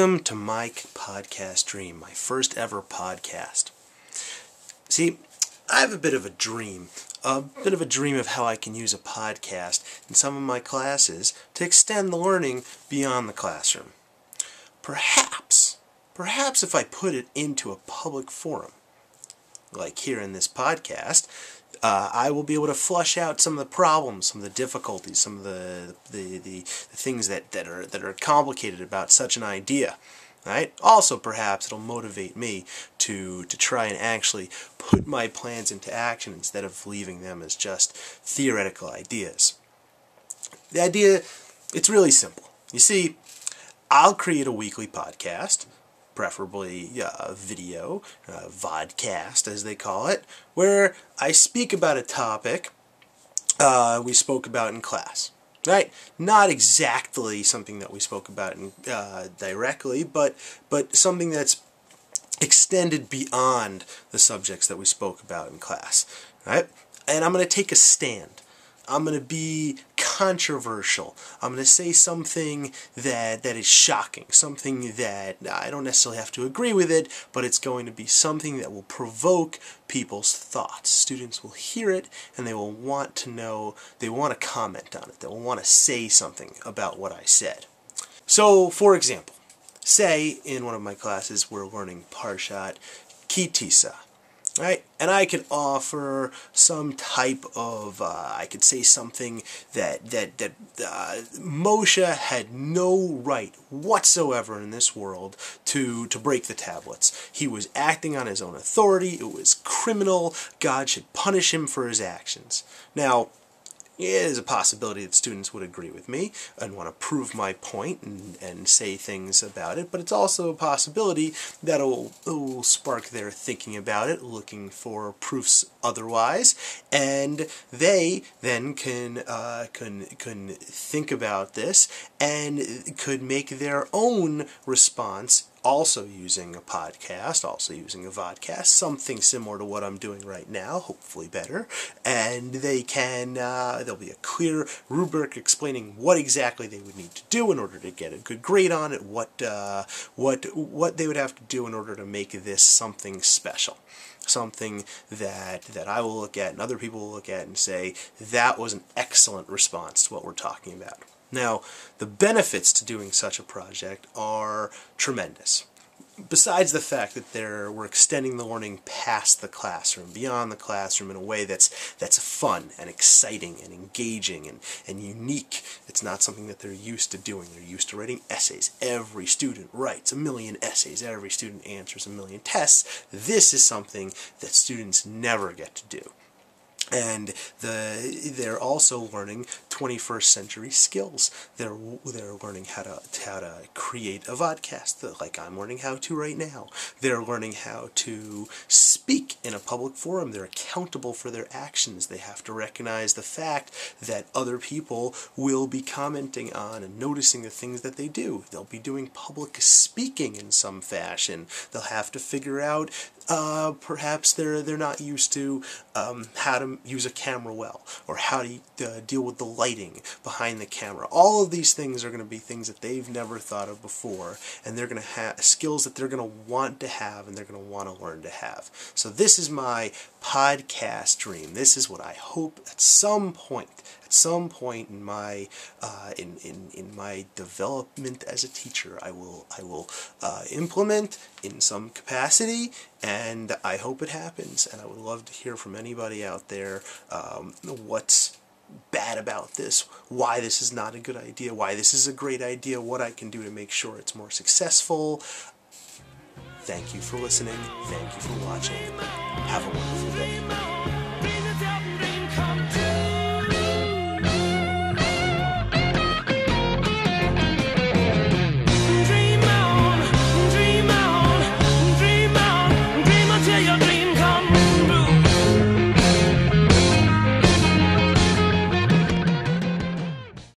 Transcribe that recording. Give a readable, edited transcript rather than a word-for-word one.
Welcome to my podcast dream, my first ever podcast. See, I have a bit of a dream of how I can use a podcast in some of my classes to extend the learning beyond the classroom. Perhaps if I put it into a public forum, like here in this podcast, I will be able to flush out some of the problems, some of the difficulties, some of the things that are complicated about such an idea. Right? Also, perhaps it'll motivate me to try and actually put my plans into action instead of leaving them as just theoretical ideas. The idea, it's really simple. You see, I'll create a weekly podcast, preferably video, vodcast as they call it, where I speak about a topic we spoke about in class. Right? Not exactly something that we spoke about directly, but something that's extended beyond the subjects that we spoke about in class. Right? And I'm going to take a stand. I'm going to be controversial. I'm going to say something that is shocking, something that I don't necessarily have to agree with it, but it's going to be something that will provoke people's thoughts. Students will hear it and they will want to know, they want to comment on it, they will want to say something about what I said. So, for example, say in one of my classes we're learning Parshat Ki Tisa. Right? And I could offer some type of, I could say something that Moshe had no right whatsoever in this world to break the tablets. He was acting on his own authority. It was criminal. God should punish him for his actions. Now, yeah, there's a possibility that students would agree with me and want to prove my point and say things about it, but it's also a possibility that it will spark their thinking about it, looking for proofs otherwise, and they then can think about this and could make their own response, also using a podcast, also using a vodcast, something similar to what I'm doing right now, hopefully better, and they can, there'll be a clear rubric explaining what exactly they would need to do in order to get a good grade on it, what they would have to do in order to make this something special. Something that I will look at and other people will look at and say, that was an excellent response to what we're talking about. Now, the benefits to doing such a project are tremendous. Besides the fact that we're extending the learning past the classroom, beyond the classroom in a way that's fun and exciting and engaging and unique. It's not something that they're used to doing. They're used to writing essays. Every student writes 1 million essays. Every student answers 1 million tests. This is something that students never get to do. And they're also learning 21st century skills. They're learning how to create a vodcast, like I'm learning how to right now. They're learning how to speak in a public forum. They're accountable for their actions. They have to recognize the fact that other people will be commenting on and noticing the things that they do. They'll be doing public speaking in some fashion. They'll have to figure out perhaps they're not used to how to use a camera well, or how to deal with the lighting behind the camera. All of these things are going to be things that they've never thought of before, and they're going to have skills that they're going to want to have and they're going to want to learn to have. So this is my podcast dream. This is what I hope at some point in my in my development as a teacher, I will implement in some capacity, and I hope it happens. And I would love to hear from anybody out there what's bad about this, why this is not a good idea, why this is a great idea, what I can do to make sure it's more successful. Thank you for listening. Thank you for watching. Have a wonderful day.